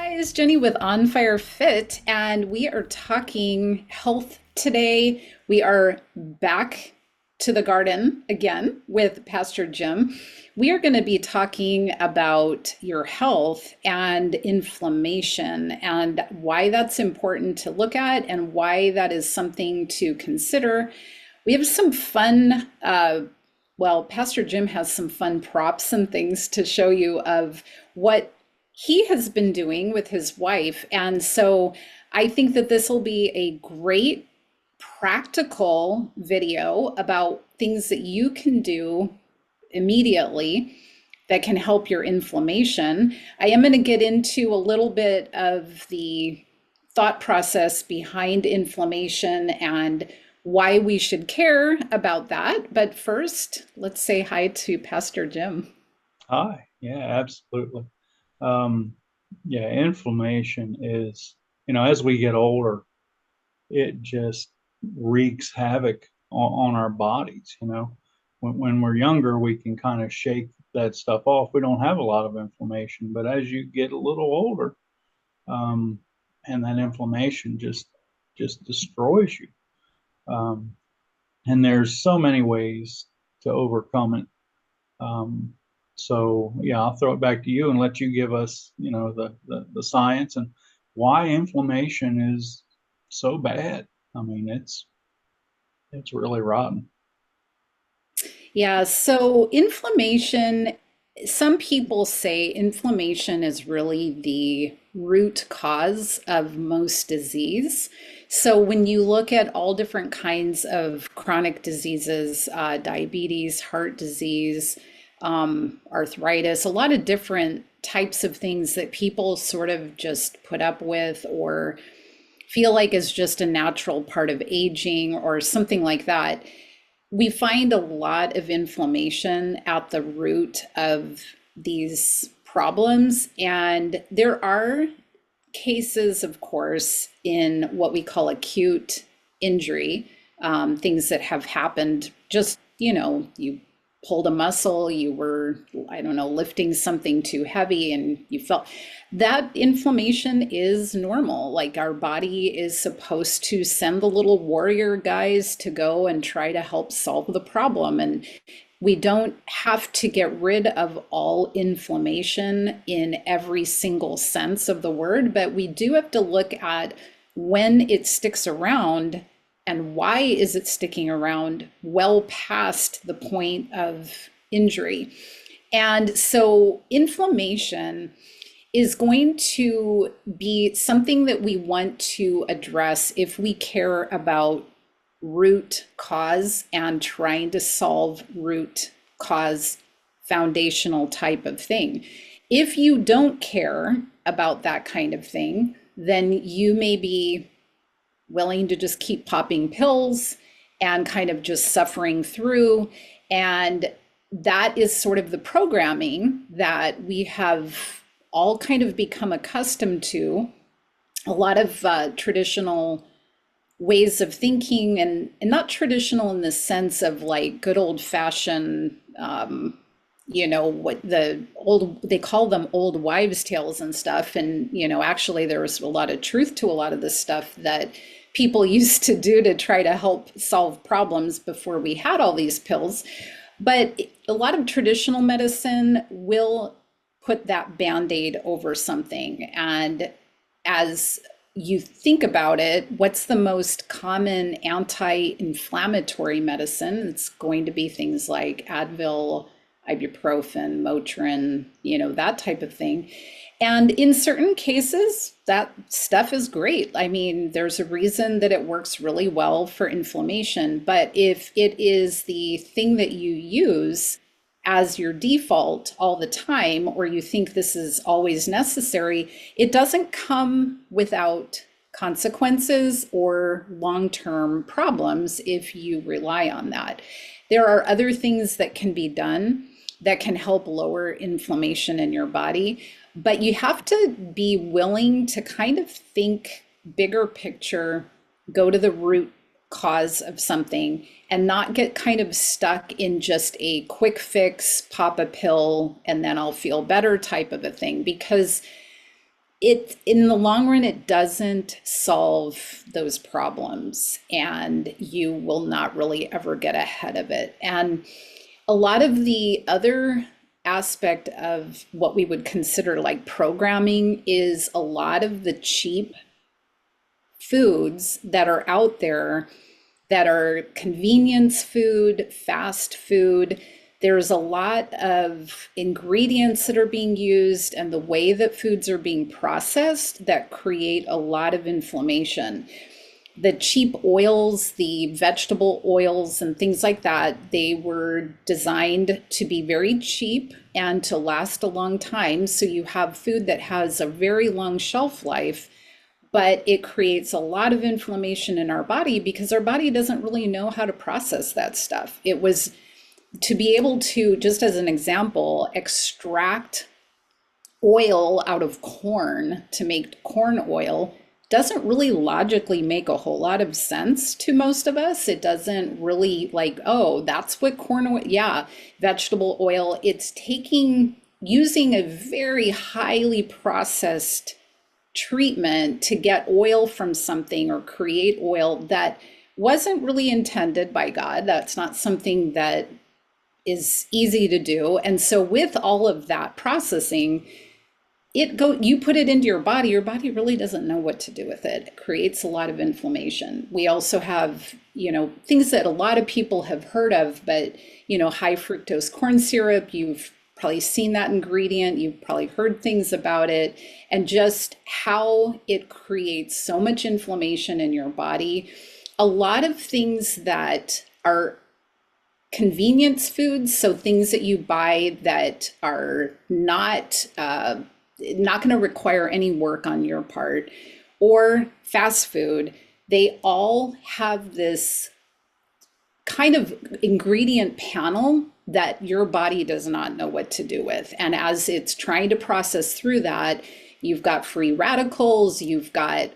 Guys, Jenny with On Fire Fit, and we are talking health today. We are back to the garden again with Pastor Jim. We are going to be talking about your health and inflammation and why that's important to look at and why that is something to consider. We have some fun, Pastor Jim has some fun props and things to show you of what he has been doing with his wife. And so I think that this will be a great practical video about things that you can do immediately that can help your inflammation. I am going to get into a little bit of the thought process behind inflammation and why we should care about that. But first, let's say hi to Pastor Jim. Hi. Yeah, absolutely. Um, yeah, inflammation is, as we get older, it just wreaks havoc on our bodies. When we're younger, we can kind of shake that stuff off. We don't have a lot of inflammation, but as you get a little older, um, and that inflammation just destroys you. Um, and there's so many ways to overcome it. Um, so yeah, I'll throw it back to you and let you give us, the science and why inflammation is so bad. I mean, it's really rotten. Yeah, so inflammation, some people say inflammation is really the root cause of most disease. So when you look at all different kinds of chronic diseases, diabetes, heart disease, arthritis, a lot of different types of things that people sort of just put up with or feel like is just a natural part of aging or something like that, we find a lot of inflammation at the root of these problems. And there are cases, of course, in what we call acute injury, things that have happened just, you pulled a muscle, you were, I don't know, lifting something too heavy and you felt that inflammation is normal. Like our body is supposed to send the little warrior guys to go and try to help solve the problem. And we don't have to get rid of all inflammation in every single sense of the word, but we do have to look at when it sticks around and why is it sticking around well past the point of injury. And so inflammation is going to be something that we want to address if we care about root cause and trying to solve root cause foundational type of thing. If you don't care about that kind of thing, then you may be willing to just keep popping pills and kind of just suffering through. And that is sort of the programming that we have all kind of become accustomed to. A lot of traditional ways of thinking, and not traditional in the sense of like good old fashioned, what they call them old wives' tales and stuff. And, actually there was a lot of truth to a lot of the stuff that people used to do to try to help solve problems before we had all these pills. But a lot of traditional medicine will put that band-aid over something. And as you think about it, what's the most common anti-inflammatory medicine? It's going to be things like Advil, ibuprofen, Motrin, that type of thing. And in certain cases, that stuff is great. I mean, there's a reason that it works really well for inflammation. But if it is the thing that you use as your default all the time, or you think this is always necessary, it doesn't come without consequences or long-term problems if you rely on that. There are other things that can be done that can help lower inflammation in your body, but you have to be willing to kind of think bigger picture, go to the root cause of something, and not get kind of stuck in just a quick fix, pop a pill, and then I'll feel better type of a thing. Because it in the long run, it doesn't solve those problems, and you will not really ever get ahead of it. And a lot of the other aspect of what we would consider like programming is a lot of the cheap foods that are out there that are convenience food, fast food. There's a lot of ingredients that are being used and the way that foods are being processed that create a lot of inflammation. The cheap oils, the vegetable oils, and things like that, they were designed to be very cheap and to last a long time. So you have food that has a very long shelf life, but it creates a lot of inflammation in our body because our body doesn't really know how to process that stuff. It was to be able to, just as an example, extract oil out of corn to make corn oil doesn't really logically make a whole lot of sense to most of us. It doesn't really like, oh, that's what corn oil, yeah, vegetable oil. It's taking, using a very highly processed treatment to get oil from something or create oil that wasn't really intended by God. That's not something that is easy to do. And so with all of that processing, you put it into your body really doesn't know what to do with it. It creates a lot of inflammation. We also have, things that a lot of people have heard of, but high fructose corn syrup, you've probably seen that ingredient, you've probably heard things about it, and just how it creates so much inflammation in your body. A lot of things that are convenience foods, so things that you buy that are not going to require any work on your part, or fast food, they all have this kind of ingredient panel that your body does not know what to do with. And as it's trying to process through that, you've got free radicals, you've got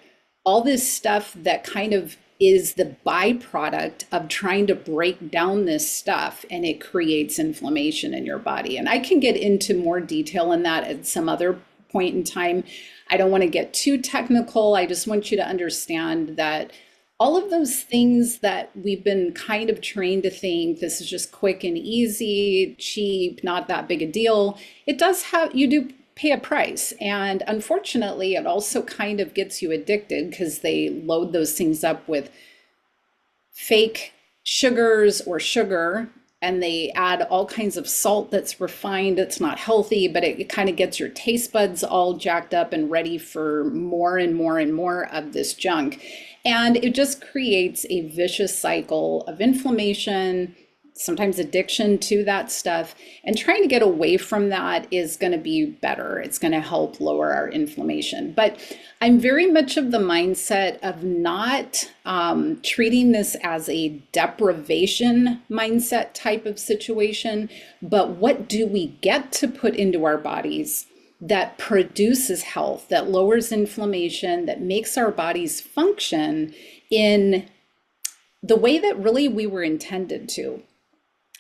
all this stuff that kind of is the byproduct of trying to break down this stuff, and it creates inflammation in your body. And I can get into more detail in that at some other point in time. I don't want to get too technical. I just want you to understand that all of those things that we've been kind of trained to think this is just quick and easy, cheap, not that big a deal, it does have, you do pay a price. And unfortunately, it also kind of gets you addicted because they load those things up with fake sugars or sugar, and they add all kinds of salt that's refined, it's not healthy, but it kind of gets your taste buds all jacked up and ready for more and more and more of this junk. And it just creates a vicious cycle of inflammation, sometimes addiction to that stuff. And trying to get away from that is going to be better. It's going to help lower our inflammation. But I'm very much of the mindset of not treating this as a deprivation mindset type of situation, but what do we get to put into our bodies that produces health, that lowers inflammation, that makes our bodies function in the way that really we were intended to.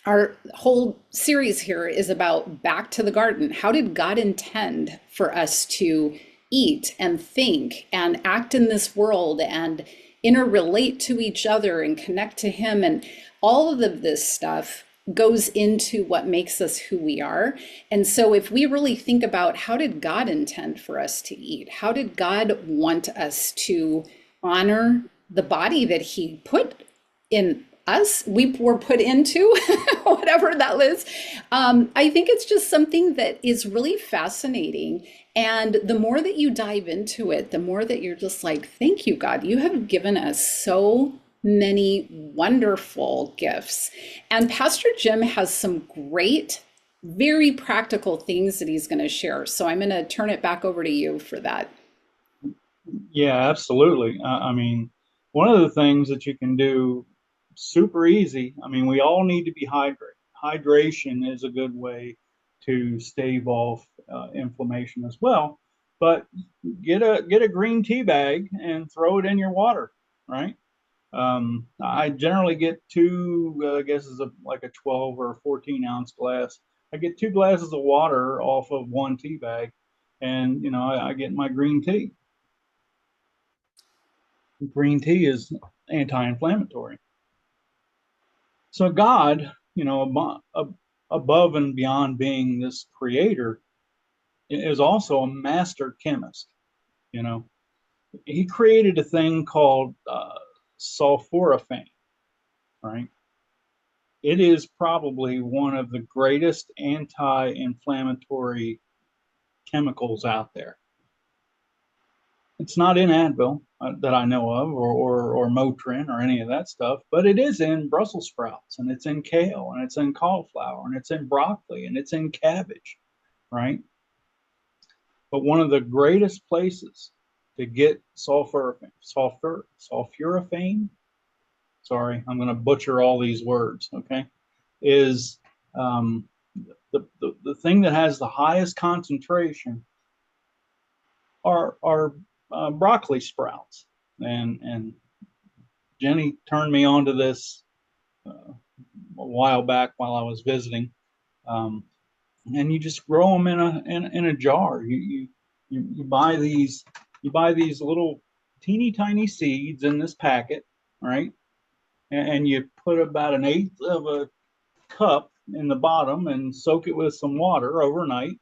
Our whole series here is about back to the garden. How did God intend for us to eat and think and act in this world and interrelate to each other and connect to Him? And all of this stuff goes into what makes us who we are. And so if we really think about how did God intend for us to eat? How did God want us to honor the body that He put in us, we were put into, whatever that is. I think it's just something that is really fascinating. And the more that you dive into it, the more that you're just like, thank you, God, you have given us so many wonderful gifts. And Pastor Jim has some great, very practical things that he's going to share. So I'm going to turn it back over to you for that. Yeah, absolutely. I mean, one of the things that you can do super easy. I mean, we all need to be hydrated. Hydration is a good way to stave off inflammation as well. But get a green tea bag and throw it in your water, right? I generally get two. I guess is like a 12 or 14 ounce glass. I get two glasses of water off of one tea bag, and I get my green tea. Green tea is anti-inflammatory. So God, above and beyond being this creator, is also a master chemist. You know, he created a thing called sulforaphane, right? It is probably one of the greatest anti-inflammatory chemicals out there. It's not in Advil that I know of, or Motrin or any of that stuff, but it is in Brussels sprouts, and it's in kale, and it's in cauliflower, and it's in broccoli, and it's in cabbage, right? But one of the greatest places to get sulforaphane, sorry, I'm going to butcher all these words, okay, is um, the thing that has the highest concentration are broccoli sprouts. And Jenny turned me on to this a while back while I was visiting. Um, and you just grow them in a jar. You buy these little teeny tiny seeds in this packet, right? And you put about an eighth of a cup in the bottom and soak it with some water overnight.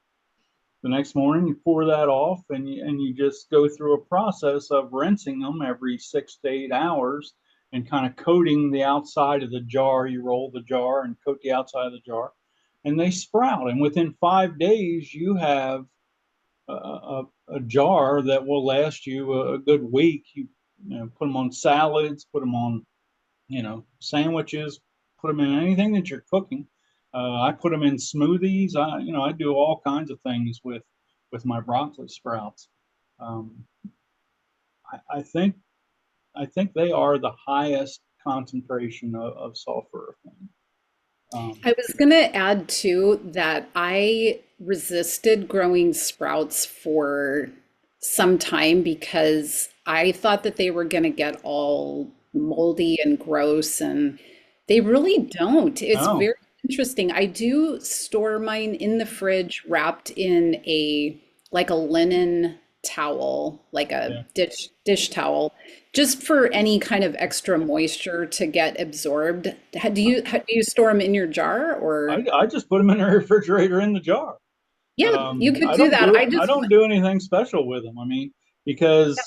The next morning, you pour that off, and you just go through a process of rinsing them every 6 to 8 hours and kind of coating the outside of the jar. You roll the jar and coat the outside of the jar, and they sprout. And within 5 days, you have a jar that will last you a good week. You put them on salads, put them on sandwiches, put them in anything that you're cooking. I put them in smoothies. I do all kinds of things with my broccoli sprouts. Um, I think they are the highest concentration of sulforaphane. Um, I was going to add too that I resisted growing sprouts for some time because I thought that they were going to get all moldy and gross, and they really don't. It's no, very interesting. I do store mine in the fridge wrapped in a like a linen towel, like a yeah, dish towel, just for any kind of extra moisture to get absorbed. How do you store them in your jar or? I just put them in the refrigerator in the jar. Yeah, you could I do don't that. do I I just don't do anything special with them. I mean, because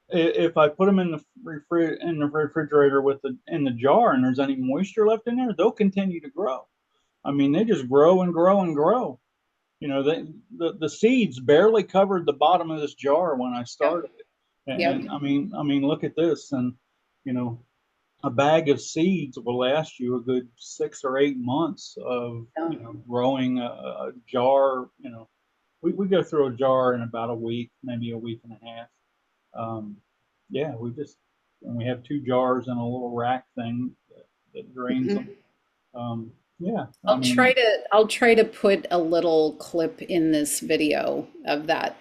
if I put them in the refrigerator in the jar and there's any moisture left in there, they'll continue to grow. I mean, they just grow and grow and grow. The seeds barely covered the bottom of this jar when I Yep, started it. yep, And I mean, look at this. And you know, a bag of seeds will last you a good 6 or 8 months of yeah. growing a jar. We go through a jar in about a week, maybe a week and a half. Um, yeah, and we have two jars and a little rack thing that drains them. Mhm. Yeah, I I'll mean, try to I'll try to put a little clip in this video of that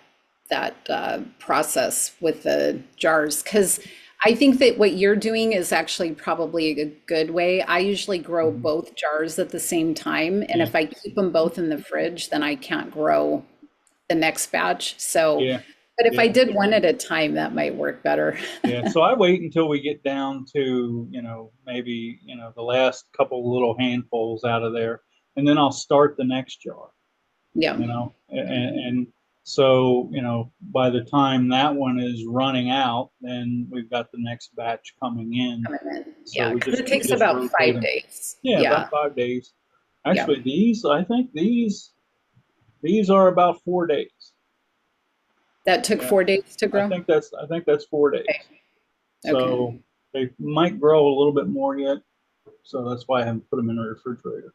process with the jars because I think that what you're doing is actually probably a good way. I usually grow mhm, both jars at the same time, and yeah, if I keep them both in the fridge, then I can't grow the next batch. So, yeah, but if I yeah, did one at a time, that might work better. yeah. So I wait until we get down to, maybe, the last couple little handfuls out of there, and then I'll start the next jar. Yeah. And so by the time that one is running out, then we've got the next batch coming in. Coming in. So Yeah, we because just it we takes just about rotate five them. days. Yeah, Yeah. about 5 days. Yeah. Actually, I think these are about 4 days. That took Yeah, 4 days to grow. I think that's 4 days. Okay. Okay. So they might grow a little bit more yet. So that's why I haven't put them in the refrigerator.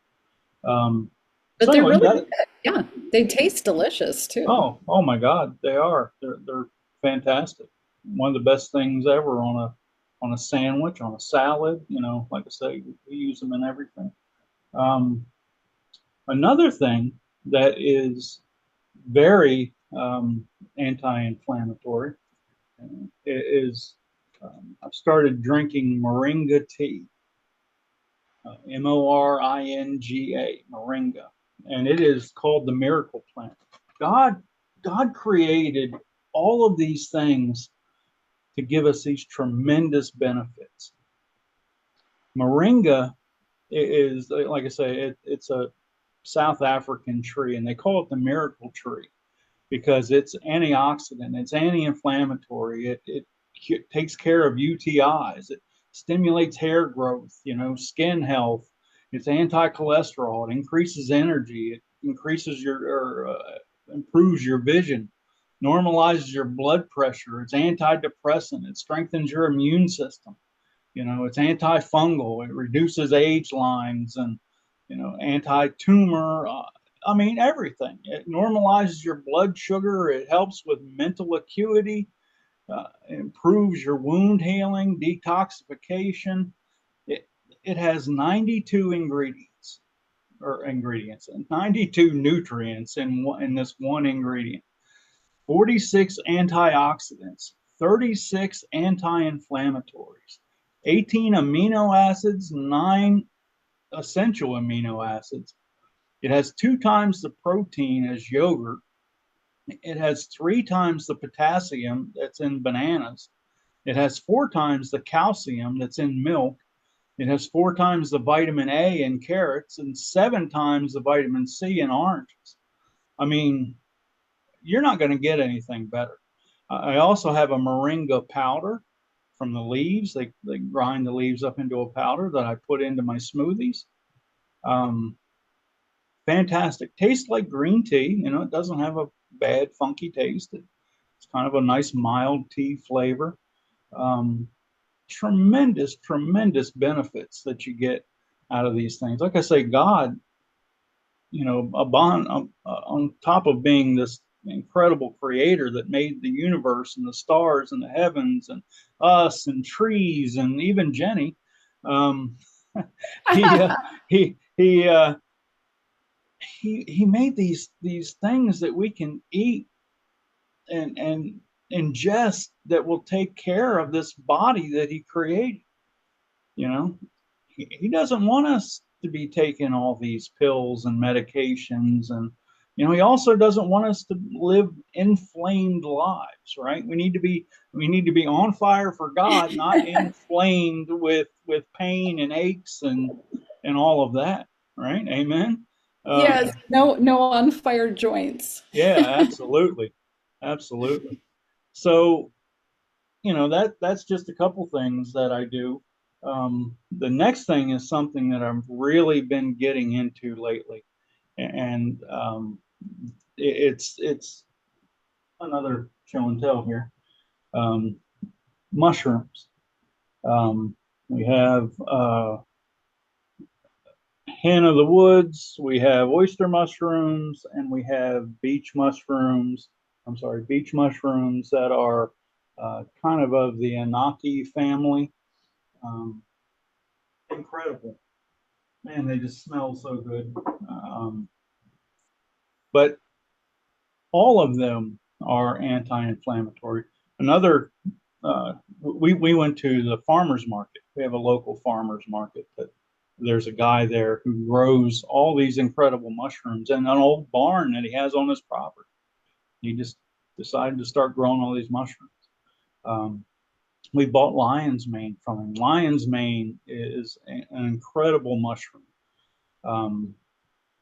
Um, But so they're anyway, really good. Yeah. They taste delicious too. oh my God, they are. They're fantastic. One of the best things ever on a sandwich, on a salad. Like I say, we use them in everything. Um, Another thing that is very anti-inflammatory is I've started drinking Moringa tea, Moringa, and it is called the miracle plant. God, God created all of these things to give us these tremendous benefits. Moringa is, like I say, it's a South African tree, and they call it the miracle tree because it's antioxidant, it's anti-inflammatory, it takes care of UTIs, it stimulates hair growth, skin health, it's anti-cholesterol, it increases energy, it increases your or improves your vision, normalizes your blood pressure, it's antidepressant, it strengthens your immune system. It's antifungal. It reduces age lines and, anti-tumor. I mean, everything. It normalizes your blood sugar. It helps with mental acuity. Improves your wound healing, detoxification. It, it has 92 ingredients and 92 nutrients in this one ingredient. 46 antioxidants, 36 anti-inflammatories, 18 amino acids, 9 essential amino acids. It has 2 times the protein as yogurt. It has 3 times the potassium that's in bananas. It has 4 times the calcium that's in milk. It has 4 times the vitamin A in carrots and 7 times the vitamin C in oranges. I mean, you're not going to get anything better. I also have a moringa powder from the leaves. They grind the leaves up into a powder that I put into my smoothies. Um, Fantastic. Tastes like green tea. It doesn't have a bad, funky taste. It's kind of a nice, mild tea flavor. Um, Tremendous, tremendous benefits that you get out of these things. Like I say, God, on top of being this incredible creator that made the universe and the stars and the heavens and us and trees and even Jenny, um, he he he he made these things that we can eat and ingest that will take care of this body that he created. You know, he doesn't want us to be taking all these pills and medications. And, he also doesn't want us to live inflamed lives, right? We need to be on fire for God, not inflamed with pain and aches and all of that, right? Amen. Yes, no on fire joints. Yeah, absolutely. Absolutely. So, that's just a couple things that I do. The next thing is something that I've really been getting into lately, and it's another show and tell here. Um, Mushrooms. We have hen of the woods. We have oyster mushrooms, and we have beach mushrooms. I'm sorry, beach mushrooms that are kind of the Anaki family. Um, Incredible. Man, they just smell so good. But all of them are anti-inflammatory. Another, we went to the farmers market. We have a local farmers market that there's a guy there who grows all these incredible mushrooms in an old barn that he has on his property. He just decided to start growing all these mushrooms. Um, we bought lion's mane from him. Lion's mane is an incredible mushroom. Um,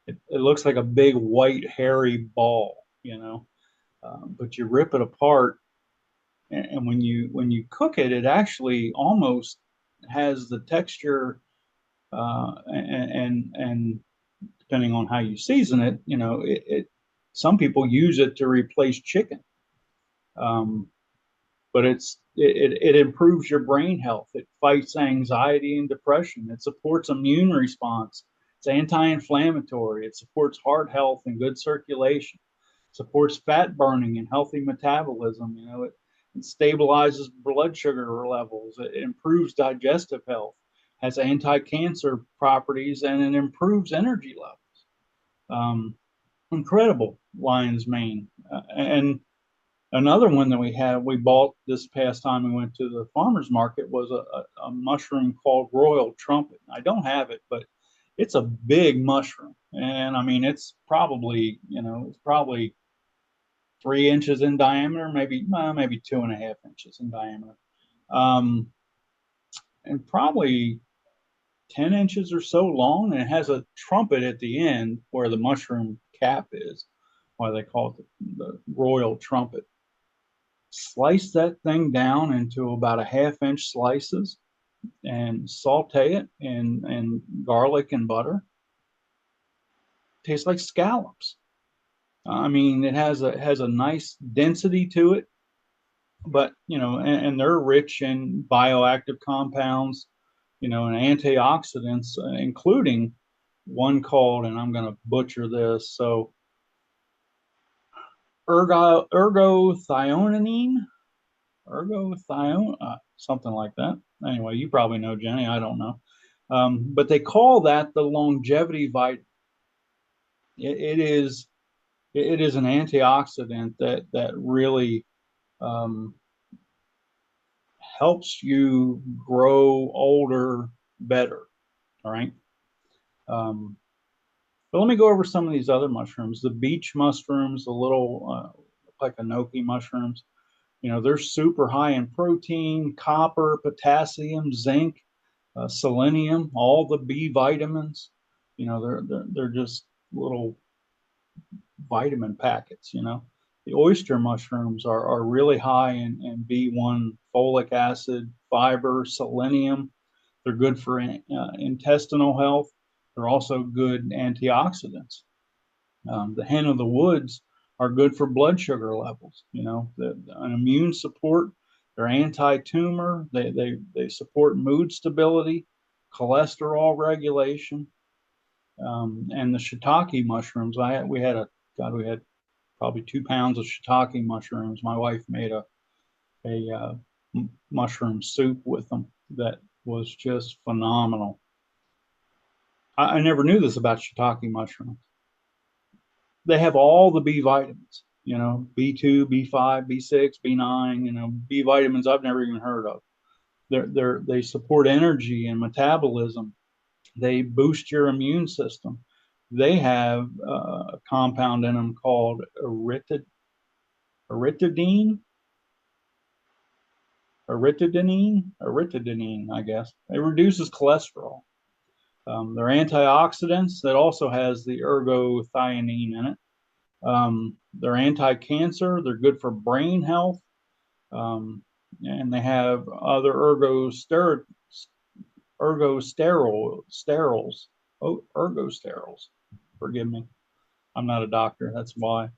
it looks like a big white hairy ball, but you rip it apart, and when you cook it, it actually almost has the texture, and depending on how you season it, some people use it to replace chicken. Um, but it improves your brain health. It fights anxiety and depression. It supports immune response. It's anti-inflammatory. It supports heart health and good circulation. Supports fat burning and healthy metabolism. It stabilizes blood sugar levels. It improves digestive health. Has anti-cancer properties, and it improves energy levels. Incredible lion's mane, and another one that we bought this past time we went to the farmer's market was a mushroom called royal trumpet. I don't have it, but it's a big mushroom. And I mean, it's probably 3 inches in diameter, maybe 2.5 inches in diameter, um, and probably 10 inches or so long. And it has a trumpet at the end where the mushroom cap is, why they call it the royal trumpet. Slice that thing down into about a half-inch slices and saute it in garlic and butter. Tastes like scallops. I mean, it has a nice density to it, but and they're rich in bioactive compounds, and antioxidants, including one called, and I'm going to butcher this, so ergothioneine, something like that. Anyway, you probably know, Jenny. I don't know, but they call that the longevity vitamin. It is an antioxidant that really um, helps you grow older better. All right. Um, but let me go over some of these other mushrooms. The beach mushrooms, the little like enoki mushrooms. They're super high in protein, copper, potassium, zinc, selenium, all the B vitamins. They're just little vitamin packets. The oyster mushrooms are really high in B1, folic acid, fiber, selenium. They're good for intestinal health. They're also good antioxidants. The hen of the woods are good for blood sugar levels. An immune support. They're anti-tumor. They support mood stability, cholesterol regulation, and the shiitake mushrooms. We had probably 2 pounds of shiitake mushrooms. My wife made a mushroom soup with them that was just phenomenal. I never knew this about shiitake mushrooms. They have all the B vitamins, B2, B5, B6, B9, B vitamins I've never even heard of. They support energy and metabolism. They boost your immune system. They have a compound in them called erythidine, I guess. It reduces cholesterol. They're antioxidants that also has the ergothioneine in it. They're anti-cancer. They're good for brain health. And they have other ergosterols. Forgive me. I'm not a doctor. That's why.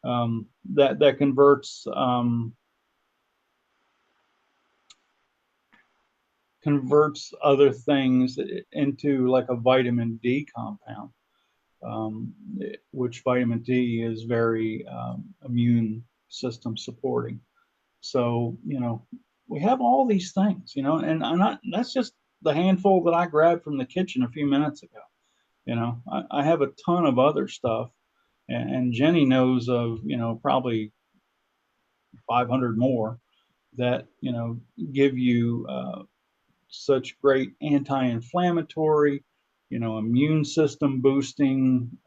That converts other things into like a vitamin D compound, which vitamin D is very immune system supporting. So, we have all these things, and that's just the handful that I grabbed from the kitchen a few minutes ago. I have a ton of other stuff, and Jenny knows of, probably 500 more that, give you such great anti-inflammatory, immune system boosting,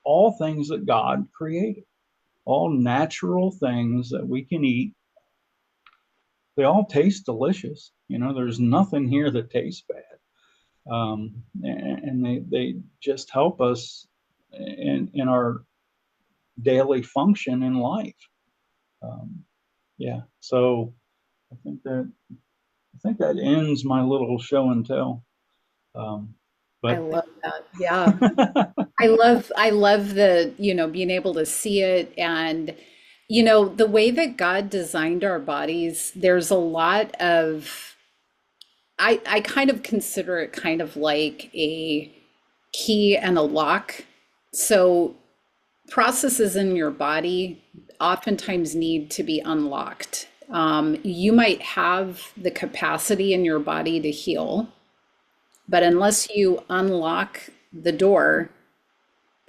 all things that God created, all natural things that we can eat. They all taste delicious. There's nothing here that tastes bad. And they just help us in our daily function in life. Yeah. So I think that ends my little show and tell. I But love that. Yeah. I love the, being able to see it and, the way that God designed our bodies, there's a lot of, I kind of consider it kind of like a key and a lock. So processes in your body oftentimes need to be unlocked. You might have the capacity in your body to heal, but unless you unlock the door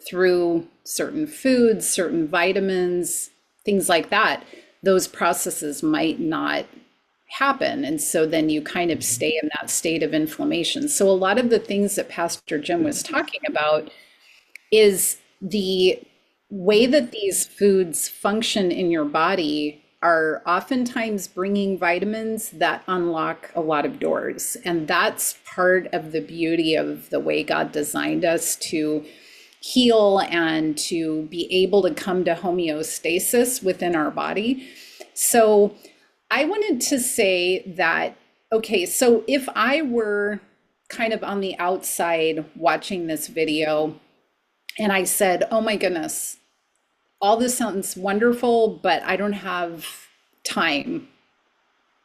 through certain foods, certain vitamins, things like that, those processes might not happen. And so then you kind of stay in that state of inflammation. So a lot of the things that Pastor Jim was talking about is the way that these foods function in your body are oftentimes bringing vitamins that unlock a lot of doors. And that's part of the beauty of the way God designed us to heal and to be able to come to homeostasis within our body. So I wanted to say that, okay, so if I were kind of on the outside watching this video and I said, oh my goodness, all this sounds wonderful, but I don't have time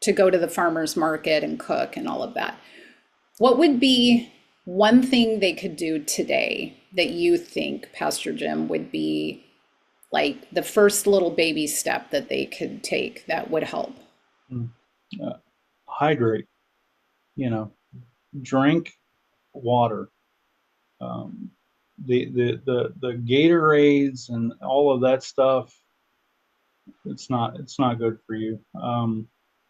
to go to the farmer's market and cook and all of that. What would be one thing they could do today that you think, Pastor Jim, would be like the first little baby step that they could take that would help? Mm. Hydrate, you know, drink water. Um, the Gatorades and all of that stuff, it's not good for you.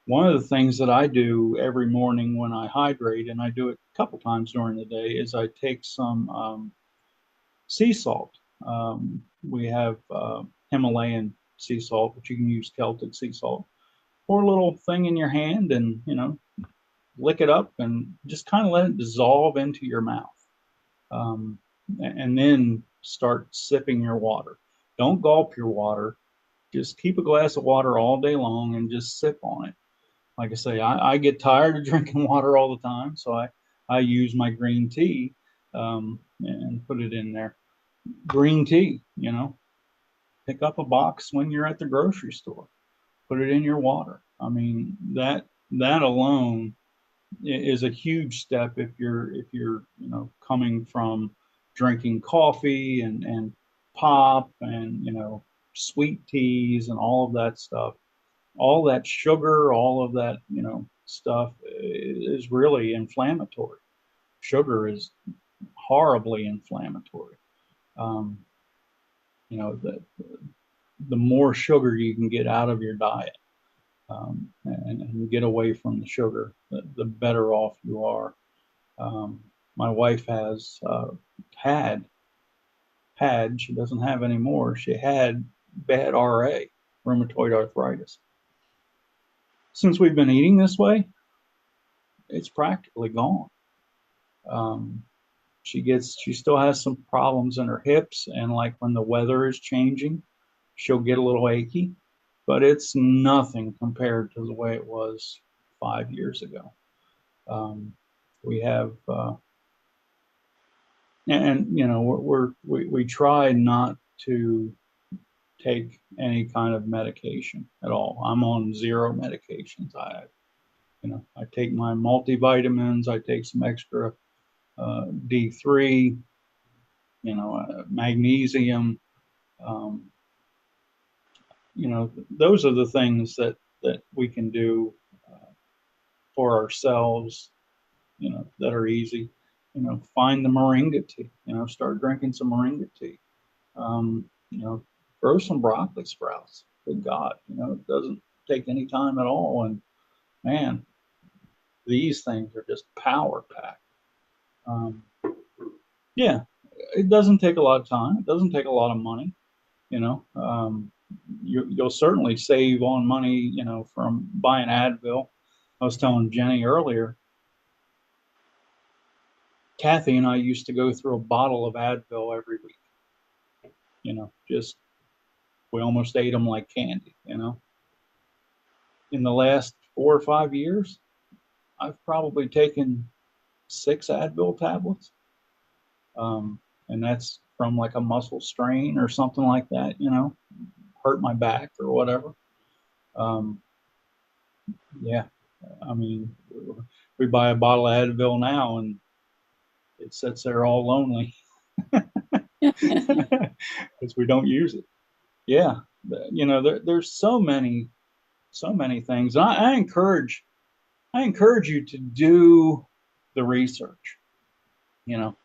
One of the things that I do every morning when I hydrate, and I do it a couple times during the day, is I take some sea salt. We have Himalayan sea salt, but you can use Celtic sea salt. Pour a little thing in your hand, and lick it up, and just kind of let it dissolve into your mouth, um, and then start sipping your water. Don't gulp your water. Just keep a glass of water all day long and just sip on it. Like I say, I get tired of drinking water all the time, so I use my green tea, and put it in there. Green tea, pick up a box when you're at the grocery store, put it in your water. I mean, that alone is a huge step if you're coming from drinking coffee and pop and sweet teas and all of that stuff. All that sugar, all of that stuff is really inflammatory. Sugar is horribly inflammatory. um, the more sugar you can get out of your diet, and get away from the sugar, the better off you are. My wife has had, she doesn't have anymore, she had bad RA, rheumatoid arthritis. Since we've been eating this way, it's practically gone. Um, she still has some problems in her hips, and like when the weather is changing, she'll get a little achy, but it's nothing compared to the way it was 5 years ago. Um, we have, and we try not to take any kind of medication at all. I'm on zero medications. I take my multivitamins. I take some extra D3, magnesium. Um, those are the things that we can do for ourselves, that are easy. Find the Moringa tea. Start drinking some Moringa tea. Um, you know, Grow some broccoli sprouts. Good God, it doesn't take any time at all. And man, these things are just power packed. Um, yeah, it doesn't take a lot of time. It doesn't take a lot of money. You know, you'll certainly save on money, from buying Advil. I was telling Jenny earlier, Kathy and I used to go through a bottle of Advil every week. Just we almost ate them like candy. In the last 4 or 5 years, I've probably taken 6 Advil tablets, and that's from like a muscle strain or something like that. Hurt my back or whatever. Um, yeah, I mean, we buy a bottle of Advil now, and it sits there all lonely because we don't use it. Yeah, there's so many things. And I encourage you to do the research. You know,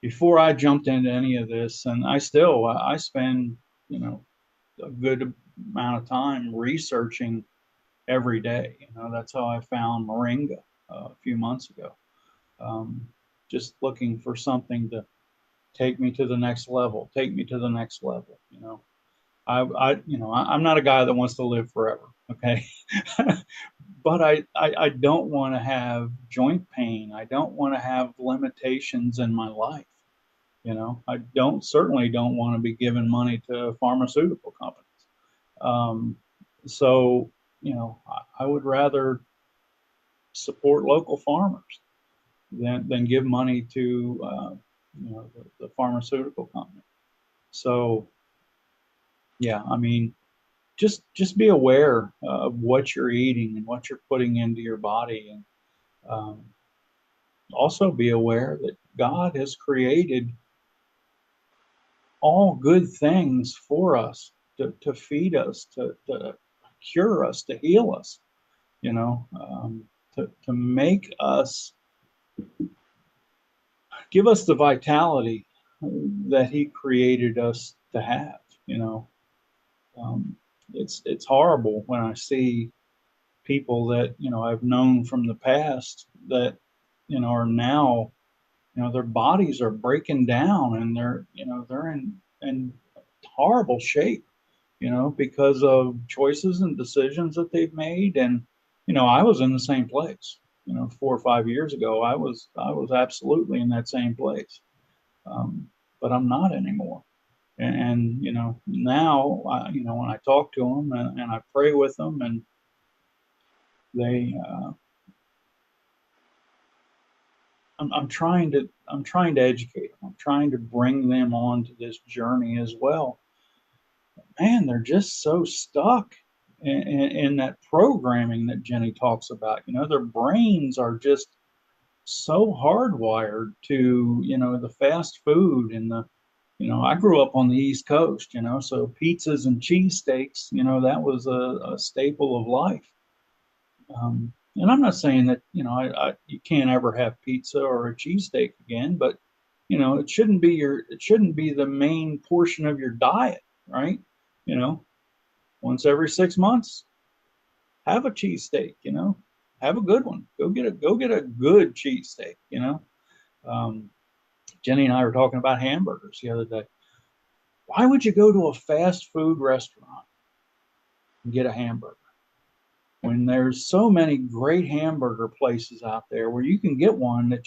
Before I jumped into any of this, and I spend a good amount of time researching every day. That's how I found Moringa a few months ago. Um, just looking for something take me to the next level, take me to the next level. I'm not a guy that wants to live forever. Okay. But I don't want to have joint pain. I don't want to have limitations in my life. I certainly don't want to be giving money to pharmaceutical companies. Um, so, I would rather support local farmers than give money to, the pharmaceutical company. So, yeah, I mean, just be aware of what you're eating and what you're putting into your body, and um, also be aware that God has created all good things for us to feed us, to cure us, to heal us, to make us, give us the vitality that He created us to have. You know, um, it's horrible when I see people that I've known from the past that are now, their bodies are breaking down, and they're in horrible shape, because of choices and decisions that they've made. And I was in the same place, 4 or 5 years ago. I was absolutely in that same place, um, but I'm not anymore. And now when I talk to them, and I pray with them, and they I'm trying to educate them. I'm trying to bring them on to this journey as well. Man, they're just so stuck in that programming that Jenny talks about. Their brains are just so hardwired to, the fast food and I grew up on the East Coast, so pizzas and cheesesteaks, that was a staple of life. And I'm not saying that, you can't ever have pizza or a cheesesteak again, but it shouldn't be the main portion of your diet, right? You know, Once every 6 months, have a cheesesteak, have a good one. Go get a good cheesesteak, Um, Jenny and I were talking about hamburgers the other day. Why would you go to a fast food restaurant and get a hamburger when there's so many great hamburger places out there where you can get one that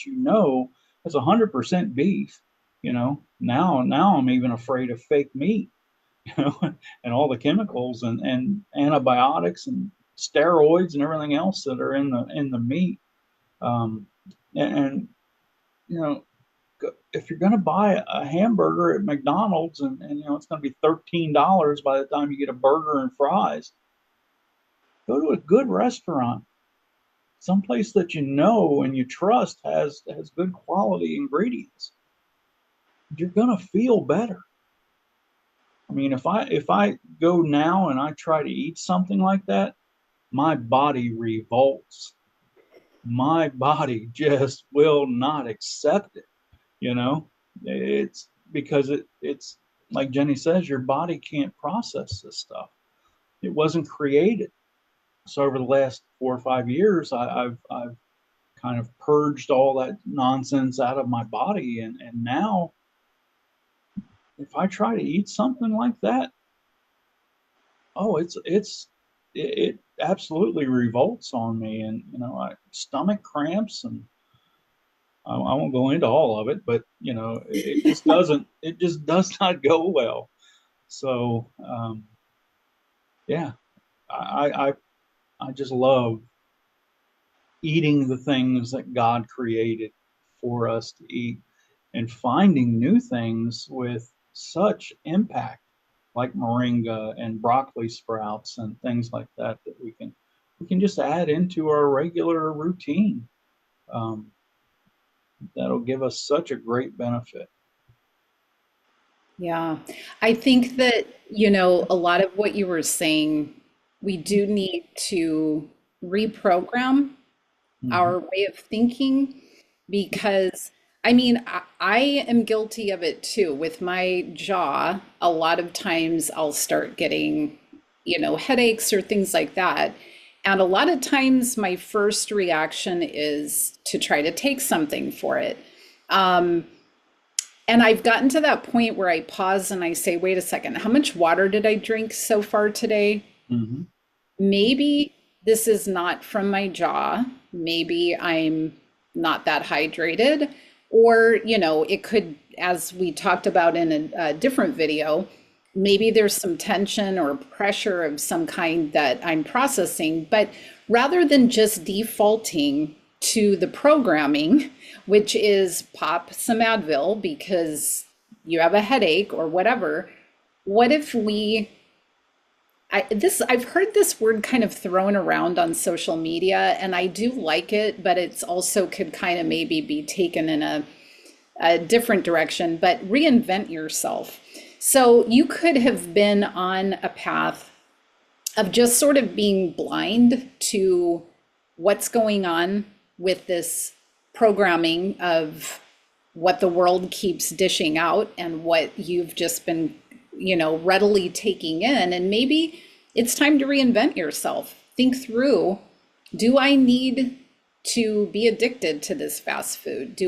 has 100% beef? Now I'm even afraid of fake meat, and all the chemicals and antibiotics and steroids and everything else that are in the meat. Um, and you know, if you're going to buy a hamburger at McDonald's, and it's going to be $13 by the time you get a burger and fries, go to a good restaurant, someplace that you know and you trust has good quality ingredients. You're going to feel better. I mean, if I go now and I try to eat something like that, my body revolts. My body just will not accept it. You know, it's because it's like Jenny says, your body can't process this stuff. It wasn't created. So over the last 4 or 5 years, I've kind of purged all that nonsense out of my body, and now if I try to eat something like that, oh, it absolutely revolts on me, and stomach cramps, and I won't go into all of it, but it just does not go well. So yeah, I I just love eating the things that God created for us to eat, and finding new things with such impact, like moringa and broccoli sprouts and things like that, that we can just add into our regular routine. Um, that'll give us such a great benefit. Yeah. I think that, a lot of what you were saying, we do need to reprogram Hmm. our way of thinking, because I mean, I am guilty of it too. With my jaw, a lot of times I'll start getting, headaches or things like that. And a lot of times my first reaction is to try to take something for it. Um, And I've gotten to that point where I pause and I say, wait a second, how much water did I drink so far today? Hmm. Maybe this is not from my jaw. Maybe I'm not that hydrated. Or, it could, as we talked about in a different video, maybe there's some tension or pressure of some kind that I'm processing. But rather than just defaulting to the programming, which is pop some Advil because you have a headache or whatever, what if we I've heard this word kind of thrown around on social media, and I do like it, but it's also could kind of maybe be taken in a different direction, but reinvent yourself. So you could have been on a path of just sort of being blind to what's going on with this programming of what the world keeps dishing out and what you've just been, readily taking in. And maybe it's time to reinvent yourself. Think through, do I need to be addicted to this fast food?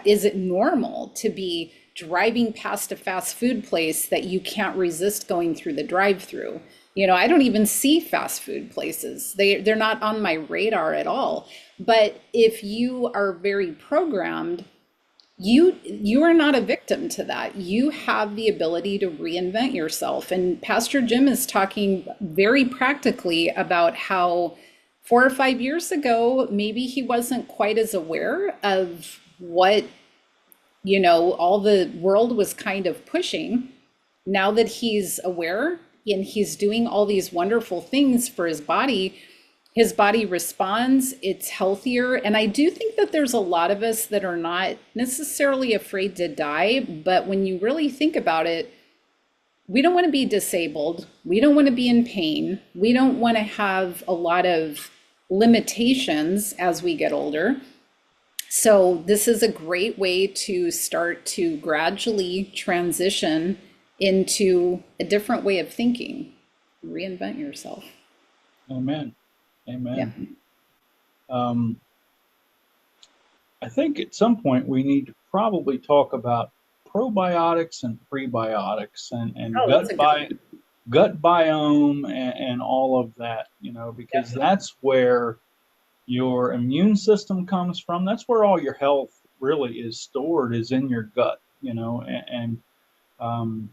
Is it normal to be driving past a fast food place that you can't resist going through the drive-through? I don't even see fast food places. They're not on my radar at all. But if you are very programmed, you are not a victim to that. You have the ability to reinvent yourself. And Pastor Jim is talking very practically about how 4 or 5 years ago, maybe he wasn't quite as aware of what, all the world was kind of pushing. Now that he's aware and he's doing all these wonderful things for his body responds, it's healthier. And I do think that there's a lot of us that are not necessarily afraid to die, but when you really think about it, we don't want to be disabled. We don't want to be in pain. We don't want to have a lot of limitations as we get older. So this is a great way to start to gradually transition into a different way of thinking. Reinvent yourself. Amen. Yeah. Amen. Um, I think at some point we need to probably talk about probiotics and prebiotics and Oh, that's a good one. gut biome and all of that, because Yep. that's where your immune system comes from. That's where all your health really is stored, is in your gut, and um,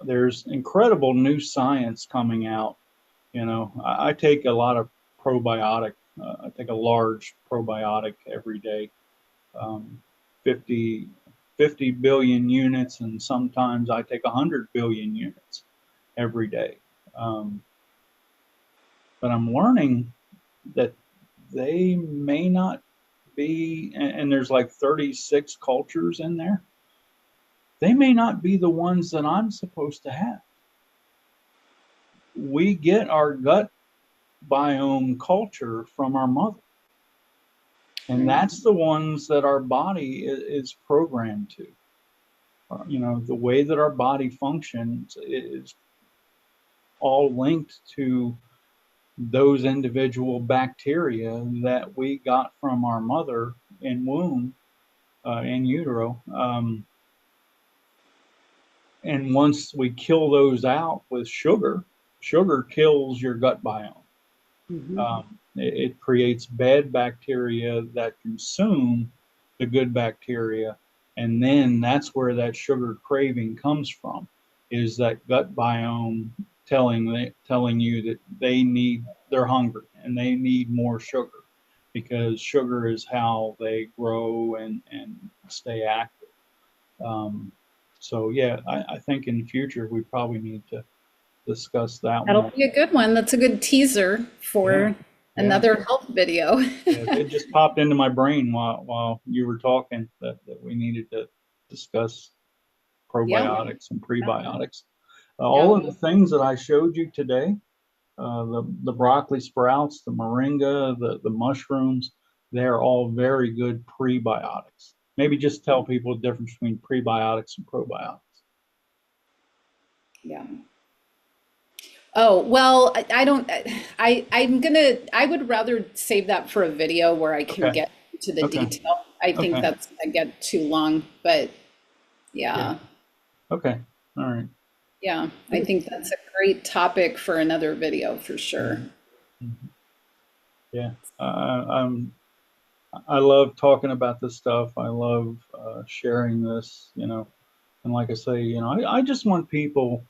there's incredible new science coming out. I take a lot of probiotic. I take a large probiotic every day, um, 50, 50 billion units, and sometimes I take 100 billion units every day. Um, but I'm learning that they may not be, and there's like 36 cultures in there. They may not be the ones that I'm supposed to have. We get our gut biome culture from our mother. And Right. that's the ones that our body is programmed to. The way that our body functions is all linked to those individual bacteria that we got from our mother in womb, in utero. And once we kill those out with sugar, sugar kills your gut biome. Mhm. It creates bad bacteria that consume the good bacteria, and then that's where that sugar craving comes from. Is that gut biome telling you that they're hungry and they need more sugar, because sugar is how they grow and stay active. Um, so yeah, I think in the future we probably need to discuss that That'll more. be a good one. That's a good teaser Yeah, for yeah. another health video. Yeah, it just popped into my brain while you were talking that we needed to discuss Yeah, probiotics and yeah, prebiotics. yeah. All of the things that I showed you today, the broccoli sprouts, the moringa, the mushrooms, they're all very good prebiotics. Maybe just tell people the difference between prebiotics and probiotics. Yeah. Oh, well, I don't, I would rather save that for a video where I can Okay, get to the okay, detail. I think okay. that's gonna get too long, but Yeah. Yeah. Okay. All right. Yeah. I think that's a great topic for another video for sure. Mhm. Mhm. Yeah. I love talking about this stuff. I love sharing this, and like I say, I just want people,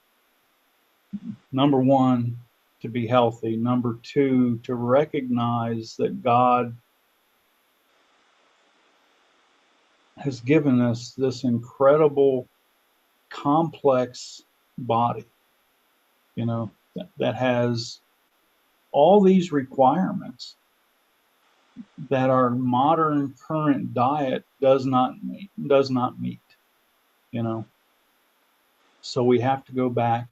number one, to be healthy. Number two, to recognize that God has given us this incredible, complex body, that has all these requirements that our modern current diet does not meet, you know. So we have to go back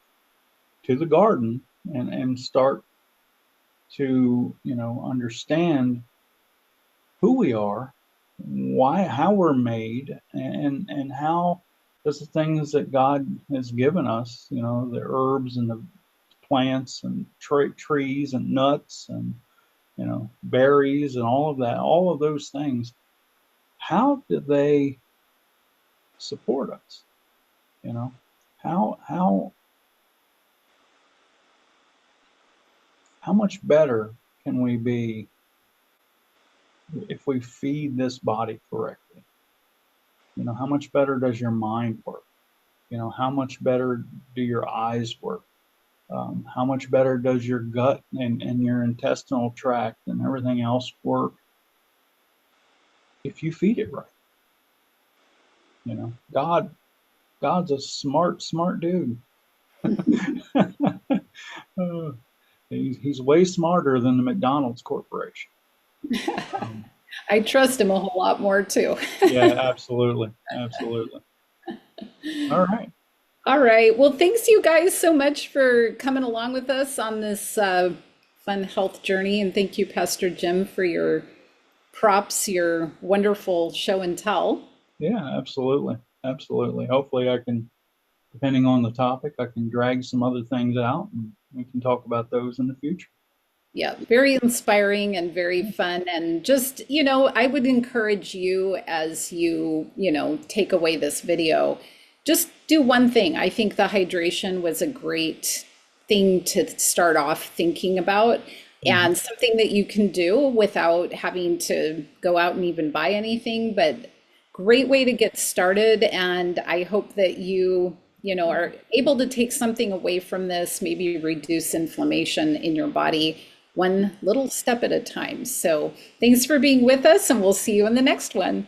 to the garden and start to, understand who we are, why, how we're made, and how does the things that God has given us, the herbs and the plants and trees and nuts and berries and all of that, all of those things, how do they support us? You know, how how much better can we be if we feed this body correctly? How much better does your mind work? How much better do your eyes work? How much better does your gut and your intestinal tract and everything else work if you feed it right? God's a smart, smart dude. Uh, he's way smarter than the McDonald's Corporation. Um, I trust him a whole lot more too. yeah, absolutely, absolutely. All right. All right. Well, thanks you guys so much for coming along with us on this fun health journey. And thank you, Pastor Jim, for your props, your wonderful show and tell. Yeah, absolutely, absolutely. Hopefully, I can, depending on the topic, I can drag some other things out, and we can talk about those in the future. Yeah, very inspiring and very fun. And just, I would encourage you as you take away this video, just do one thing. I think the hydration was a great thing to start off thinking about Mhm. and something that you can do without having to go out and even buy anything, but great way to get started. And I hope that you are able to take something away from this, maybe reduce inflammation in your body one little step at a time. So thanks for being with us, and we'll see you in the next one.